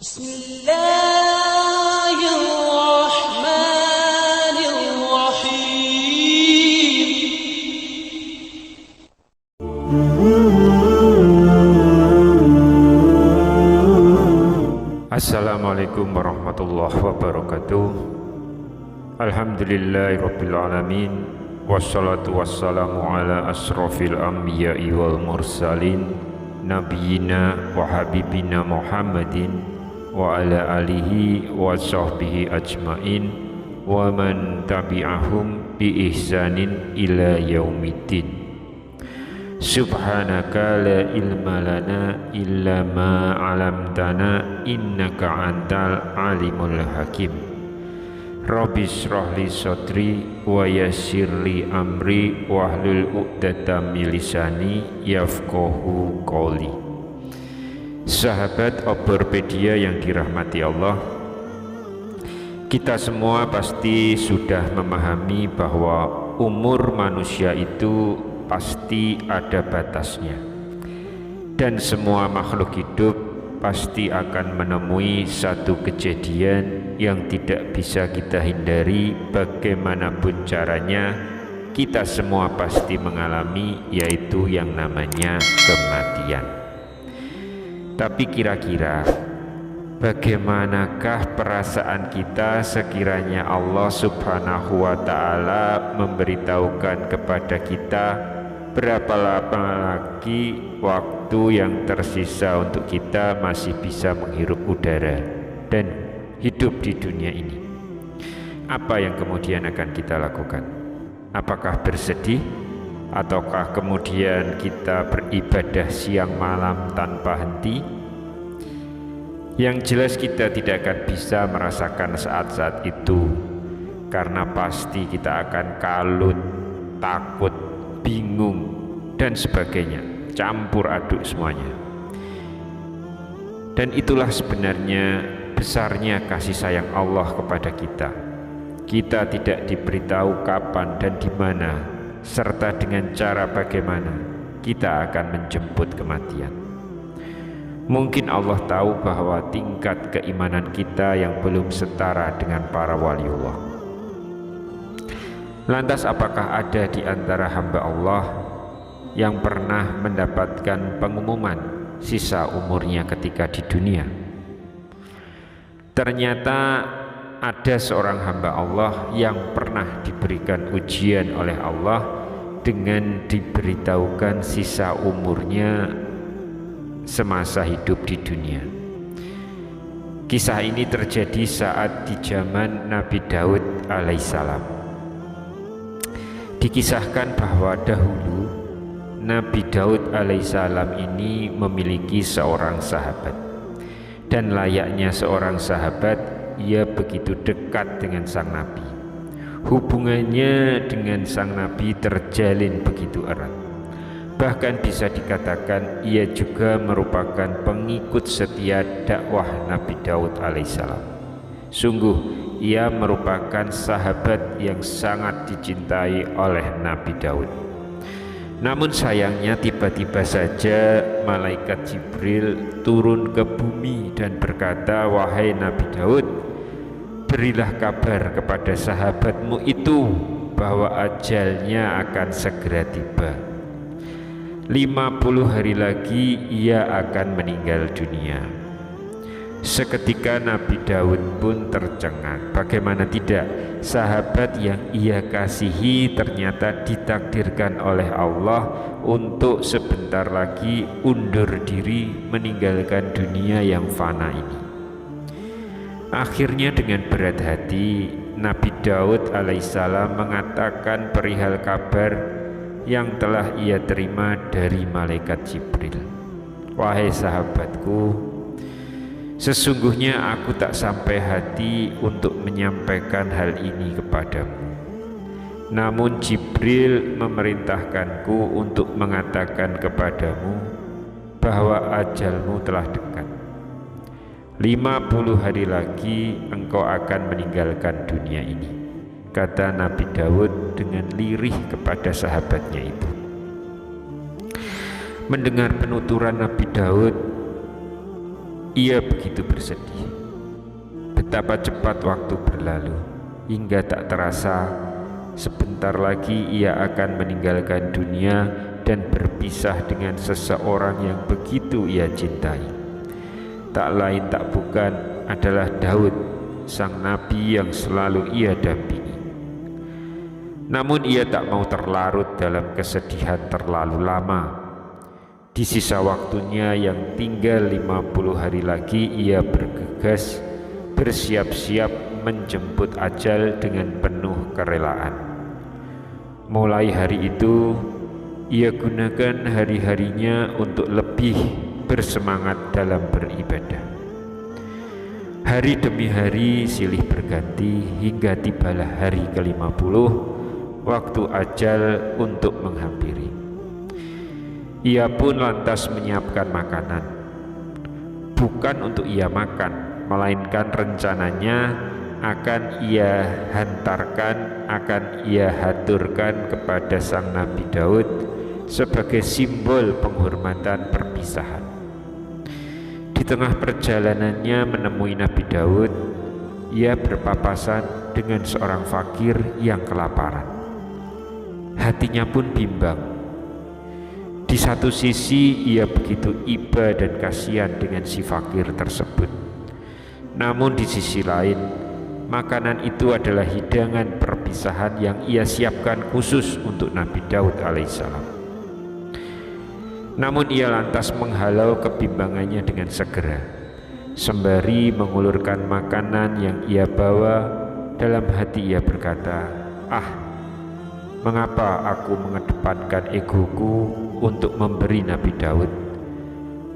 Bismillahirrahmanirrahim. Assalamualaikum warahmatullahi wabarakatuh. Alhamdulillahirabbil alamin. Wassalatu wassalamu ala asrofil anbiya'i wal mursalin nabiyina wa habibina Muhammadin wa ala alihi wa sahbihi ajmain wa man tabi'ahum bi ihsanin ila yaumiddin. Subhanaka la ilma lana illa ma 'allamtana innaka antal alimul hakim. Rabbi shrah li sadri wa yassir li amri wahlul 'uqdatam min lisani yafqahu qouli. Sahabat Obropedia yang dirahmati Allah, kita semua pasti sudah memahami bahwa umur manusia itu pasti ada batasnya, dan semua makhluk hidup pasti akan menemui satu kejadian yang tidak bisa kita hindari. Bagaimanapun caranya, kita semua pasti mengalami, yaitu yang namanya kematian. Tapi kira-kira bagaimanakah perasaan kita sekiranya Allah Subhanahu wa Ta'ala memberitahukan kepada kita berapa lama lagi waktu yang tersisa untuk kita masih bisa menghirup udara dan hidup di dunia ini? Apa yang kemudian akan kita lakukan? Apakah bersedih? Ataukah kemudian kita beribadah siang malam tanpa henti? Yang jelas kita tidak akan bisa merasakan saat-saat itu, karena pasti kita akan kalut, takut, bingung, dan sebagainya, campur aduk semuanya. Dan itulah sebenarnya besarnya kasih sayang Allah kepada kita. Kita tidak diberitahu kapan dan di mana, serta dengan cara bagaimana kita akan menjemput kematian. Mungkin Allah tahu bahwa tingkat keimanan kita yang belum setara dengan para waliullah. Lantas apakah ada di antara hamba Allah yang pernah mendapatkan pengumuman sisa umurnya ketika di dunia? Ternyata ada seorang hamba Allah yang pernah diberikan ujian oleh Allah dengan diberitahukan sisa umurnya semasa hidup di dunia. Kisah ini terjadi saat di zaman Nabi Daud alaihissalam. Dikisahkan bahwa dahulu Nabi Daud alaihissalam ini memiliki seorang sahabat, dan layaknya seorang sahabat, ia begitu dekat dengan sang Nabi. Hubungannya dengan sang Nabi terjalin begitu erat. Bahkan bisa dikatakan ia juga merupakan pengikut setia dakwah Nabi Daud alaihissalam. Sungguh ia merupakan sahabat yang sangat dicintai oleh Nabi Daud. Namun sayangnya tiba-tiba saja malaikat Jibril turun ke bumi dan berkata, "Wahai Nabi Daud, berilah kabar kepada sahabatmu itu bahwa ajalnya akan segera tiba. 50 hari lagi ia akan meninggal dunia." Seketika Nabi Daud pun tercengang. Bagaimana tidak, sahabat yang ia kasihi ternyata ditakdirkan oleh Allah untuk sebentar lagi undur diri meninggalkan dunia yang fana ini. Akhirnya dengan berat hati Nabi Daud alaihissalam mengatakan perihal kabar yang telah ia terima dari malaikat Jibril. "Wahai sahabatku, sesungguhnya aku tak sampai hati untuk menyampaikan hal ini kepadamu. Namun Jibril memerintahkanku untuk mengatakan kepadamu bahwa ajalmu telah dekat. 50 hari lagi engkau akan meninggalkan dunia ini," kata Nabi Daud dengan lirih kepada sahabatnya itu. Mendengar penuturan Nabi Daud, Ia begitu bersedih. Betapa cepat waktu berlalu, hingga tak terasa sebentar lagi ia akan meninggalkan dunia dan berpisah dengan seseorang yang begitu ia cintai. Tak lain tak bukan adalah Daud, sang nabi yang selalu ia dampingi. Namun ia tak mau terlarut dalam kesedihan terlalu lama. Di sisa waktunya yang tinggal 50 hari lagi, ia bergegas bersiap-siap menjemput ajal dengan penuh kerelaan. Mulai hari itu, ia gunakan hari-harinya untuk lebih bersemangat dalam beribadah. Hari demi hari silih berganti hingga tibalah hari ke-50, waktu ajal untuk menghampiri. Ia pun lantas menyiapkan makanan, bukan untuk ia makan, melainkan rencananya akan ia hantarkan, akan ia haturkan kepada sang Nabi Daud sebagai simbol penghormatan perpisahan. Di tengah perjalanannya menemui Nabi Daud, ia berpapasan dengan seorang fakir yang kelaparan. Hatinya pun bimbang. Di satu sisi ia begitu iba dan kasihan dengan si fakir tersebut. Namun di sisi lain, makanan itu adalah hidangan perpisahan yang ia siapkan khusus untuk Nabi Daud alaihissalam. Namun ia lantas menghalau kebimbangannya dengan segera, sembari mengulurkan makanan yang ia bawa. Dalam hati ia berkata, mengapa aku mengedepankan egoku untuk memberi Nabi Daud,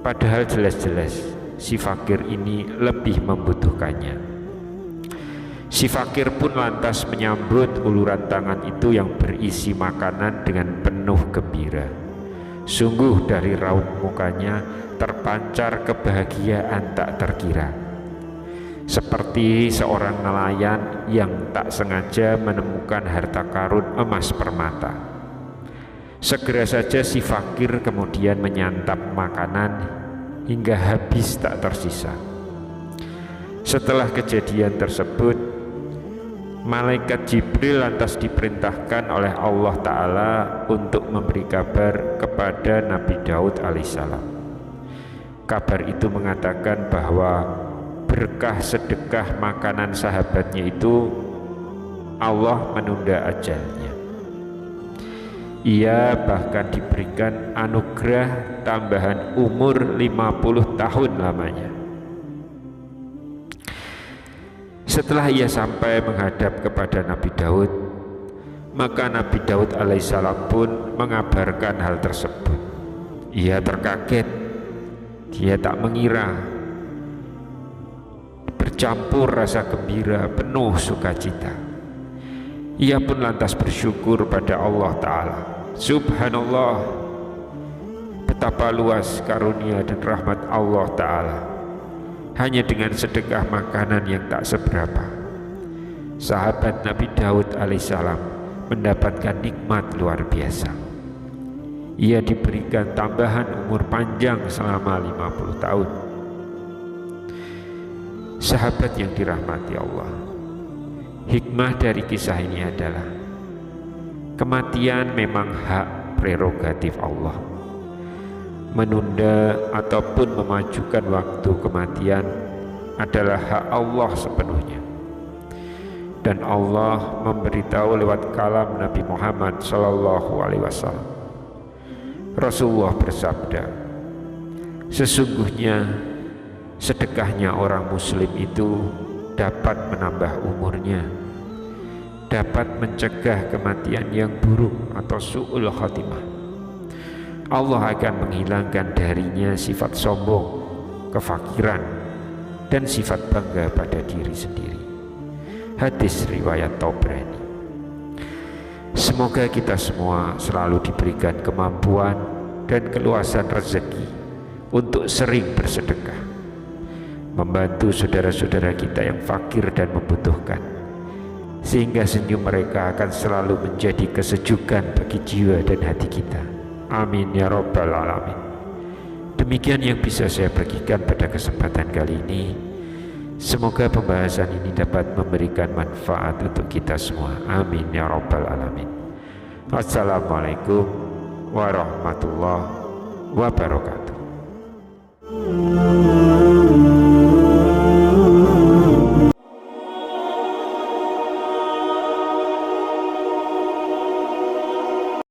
padahal jelas-jelas si fakir ini lebih membutuhkannya. Si fakir pun lantas menyambut uluran tangan itu yang berisi makanan dengan penuh gembira. Sungguh dari raut mukanya terpancar kebahagiaan tak terkira, seperti seorang nelayan yang tak sengaja menemukan harta karun emas permata. Segera saja si fakir kemudian menyantap makanan hingga habis tak tersisa. Setelah kejadian tersebut, malaikat Jibril lantas diperintahkan oleh Allah Ta'ala untuk memberi kabar kepada Nabi Daud alaihissalam. Kabar itu mengatakan bahwa berkah sedekah makanan sahabatnya itu, Allah menunda ajalnya. Ia bahkan diberikan anugerah tambahan umur 50 tahun lamanya. Setelah ia sampai menghadap kepada Nabi Daud, maka Nabi Daud alaihissalam pun mengabarkan hal tersebut. Ia terkaget, dia tak mengira, bercampur rasa gembira penuh sukacita. Ia pun lantas bersyukur pada Allah Ta'ala. Subhanallah, betapa luas karunia dan rahmat Allah Ta'ala. Hanya dengan sedekah makanan yang tak seberapa, sahabat Nabi Daud alaihissalam mendapatkan nikmat luar biasa. Ia diberikan tambahan umur panjang selama 50 tahun. Sahabat yang dirahmati Allah, hikmah dari kisah ini adalah kematian memang hak prerogatif Allah. Menunda ataupun memajukan waktu kematian adalah hak Allah sepenuhnya. Dan Allah memberitahu lewat kalam Nabi Muhammad SAW. Rasulullah bersabda, sesungguhnya sedekahnya orang muslim itu dapat menambah umurnya, dapat mencegah kematian yang buruk atau su'ul khatimah. Allah akan menghilangkan darinya sifat sombong, kefakiran, dan sifat bangga pada diri sendiri. Hadis riwayat Tabrani. Semoga kita semua selalu diberikan kemampuan dan keluasan rezeki untuk sering bersedekah, membantu saudara-saudara kita yang fakir dan membutuhkan, sehingga senyum mereka akan selalu menjadi kesejukan bagi jiwa dan hati kita. Amin ya rabbal alamin. Demikian yang bisa saya bagikan pada kesempatan kali ini. Semoga pembahasan ini dapat memberikan manfaat untuk kita semua. Amin ya rabbal alamin. Assalamualaikum warahmatullahi wabarakatuh.